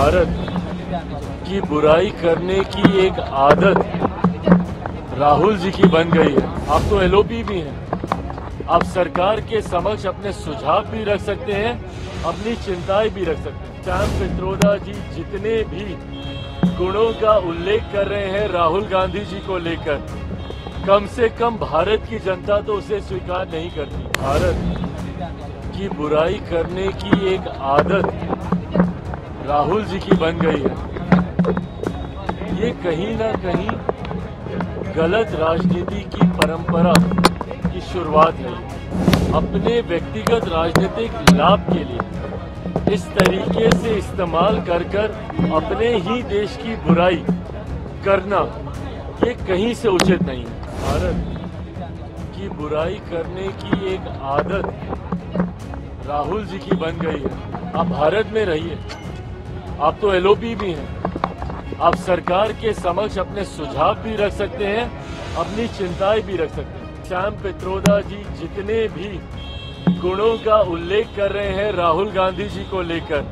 भारत की बुराई करने की एक आदत राहुल जी की बन गई है। आप तो एलओपी भी हैं, आप सरकार के समक्ष अपने सुझाव भी रख सकते हैं, अपनी चिंताएं भी रख सकते हैं। सैम पित्रोदा जी जितने भी गुणों का उल्लेख कर रहे हैं राहुल गांधी जी को लेकर, कम से कम भारत की जनता तो उसे स्वीकार नहीं करती। भारत की बुराई करने की एक आदत राहुल जी की बन गई है। ये कहीं ना कहीं गलत राजनीति की परंपरा की शुरुआत है। अपने व्यक्तिगत राजनीतिक लाभ के लिए इस तरीके से इस्तेमाल कर अपने ही देश की बुराई करना, ये कहीं से उचित नहीं है। भारत की बुराई करने की एक आदत राहुल जी की बन गई है। आप भारत में रहिए, आप तो एलओपी भी हैं, आप सरकार के समक्ष अपने सुझाव भी रख सकते हैं, अपनी चिंताएं भी रख सकते हैं। सैम पित्रोदा जी जितने भी गुणों का उल्लेख कर रहे हैं राहुल गांधी जी को लेकर,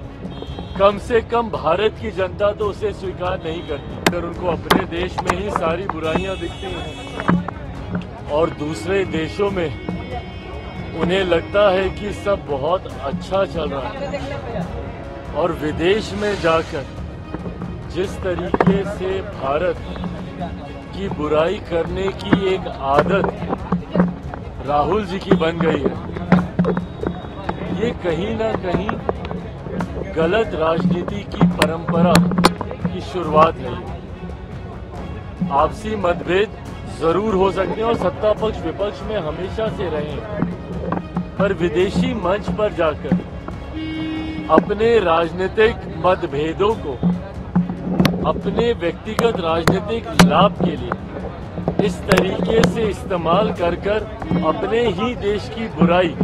कम से कम भारत की जनता तो उसे स्वीकार नहीं करती। अगर उनको अपने देश में ही सारी बुराइयां दिखती हैं और दूसरे देशों में उन्हें लगता है कि सब बहुत अच्छा चल रहा है, और विदेश में जाकर जिस तरीके से भारत की बुराई करने की एक आदत राहुल जी की बन गई है, ये कहीं ना कहीं गलत राजनीति की परंपरा की शुरुआत है। आपसी मतभेद जरूर हो सकते हैं और सत्ता पक्ष विपक्ष में हमेशा से रहे, पर विदेशी मंच पर जाकर अपने राजनीतिक मतभेदों को अपने व्यक्तिगत राजनीतिक लाभ के लिए इस तरीके से इस्तेमाल कर अपने ही देश की बुराई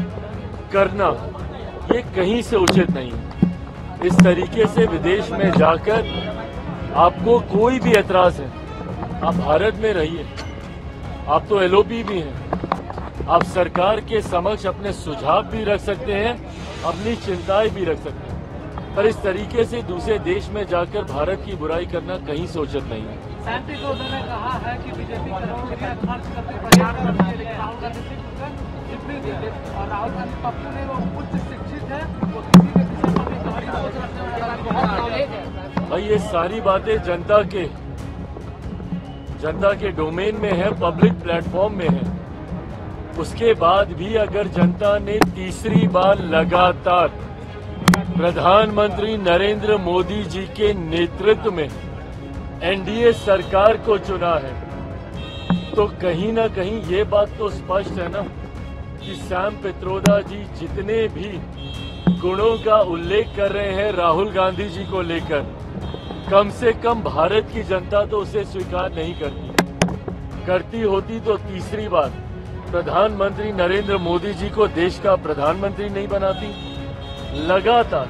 करना, ये कहीं से उचित नहीं है। इस तरीके से विदेश में जाकर आपको कोई भी एतराज है, आप भारत में रहिए, आप तो एलओपी भी हैं, आप सरकार के समक्ष अपने सुझाव भी रख सकते हैं, अपनी चिंताएं भी रख सकते हैं, पर इस तरीके से दूसरे देश में जाकर भारत की बुराई करना कहीं से उचित नहीं है। सैम पित्रोदा ने कहा है कि बीजेपी करोड़ों रुपया खर्च करके प्रचार करती है, लेकिन राहुल गांधी जितनी देते और राहुल गांधी पप्पू ने वो उच्च शिक्षित है, वो किसी के पीछे अपनी गहरी सोच रखने वाला बहुत नॉलेज है। भाई ये सारी बातें जनता के डोमेन में है, पब्लिक प्लेटफॉर्म में है। उसके बाद भी अगर जनता ने तीसरी बार लगातार प्रधानमंत्री नरेंद्र मोदी जी के नेतृत्व में एनडीए सरकार को चुना है, तो कहीं ना कहीं ये बात तो स्पष्ट है ना कि सैम पित्रोदा जी जितने भी गुणों का उल्लेख कर रहे हैं राहुल गांधी जी को लेकर, कम से कम भारत की जनता तो उसे स्वीकार नहीं करती होती तो तीसरी बार प्रधानमंत्री नरेंद्र मोदी जी को देश का प्रधानमंत्री नहीं बनाती। लगातार,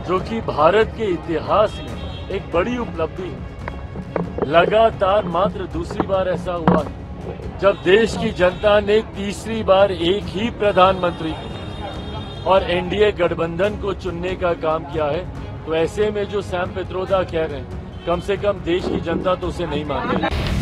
जो कि भारत के इतिहास में एक बड़ी उपलब्धि है, लगातार मात्र दूसरी बार ऐसा हुआ है जब देश की जनता ने तीसरी बार एक ही प्रधानमंत्री और एनडीए गठबंधन को चुनने का काम किया है। तो ऐसे में जो सैम पित्रोदा कह रहे हैं, कम से कम देश की जनता तो उसे नहीं मानती।